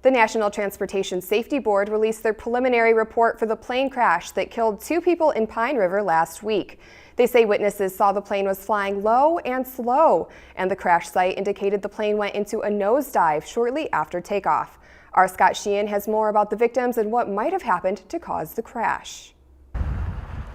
The National Transportation Safety Board released their preliminary report for the plane crash that killed 2 people in Pine River last week. They say witnesses saw the plane was flying low and slow, and the crash site indicated the plane went into a nosedive shortly after takeoff. Our Scott Sheehan has more about the victims and what might have happened to cause the crash.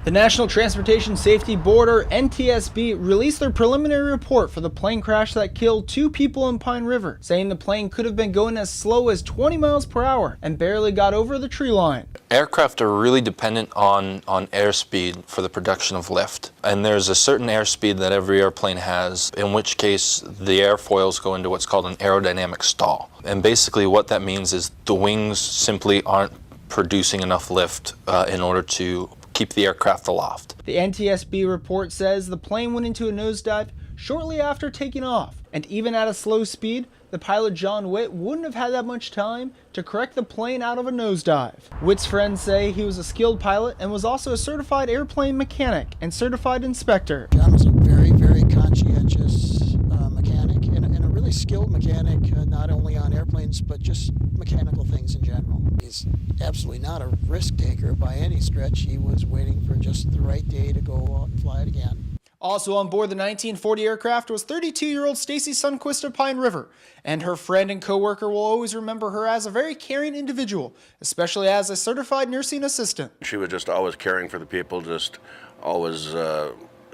The National Transportation Safety Board, or NTSB, released their preliminary report for the plane crash that killed 2 people in Pine River, saying the plane could have been going as slow as 20 miles per hour and barely got over the tree line. Aircraft are really dependent on airspeed for the production of lift. And there's a certain airspeed that every airplane has, in which case the airfoils go into what's called an aerodynamic stall. And basically what that means is the wings simply aren't producing enough lift in order to keep the aircraft aloft. The NTSB report says the plane went into a nosedive shortly after taking off, and even at a slow speed, the pilot John Witt wouldn't have had that much time to correct the plane out of a nosedive. Witt's friends say he was a skilled pilot and was also a certified airplane mechanic and certified inspector. John was a very, very conscientious mechanic and a really skilled mechanic, not only on airplanes but just mechanical things in general. He's absolutely not a risk taker by any stretch. He was waiting for just the right day to go out and fly it again. Also on board the 1940 aircraft was 32-year-old Stacy Sundquist of Pine River, and her friend and co-worker will always remember her as a very caring individual, especially as a certified nursing assistant. She was just always caring for the people, just always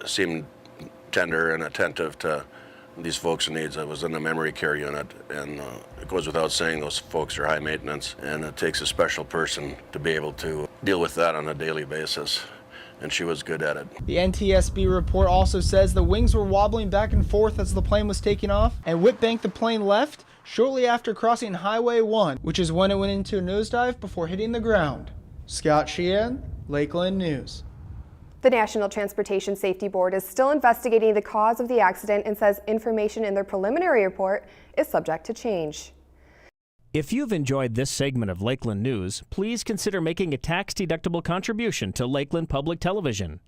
seemed tender and attentive to these folks' needs. I was in the memory care unit, and it goes without saying those folks are high maintenance, and it takes a special person to be able to deal with that on a daily basis. And she was good at it. The NTSB report also says the wings were wobbling back and forth as the plane was taking off, and Witt banked the plane left shortly after crossing Highway 1, which is when it went into a nosedive before hitting the ground. Scott Sheehan, Lakeland News. The National Transportation Safety Board is still investigating the cause of the accident and says information in their preliminary report is subject to change. If you've enjoyed this segment of Lakeland News, please consider making a tax-deductible contribution to Lakeland Public Television.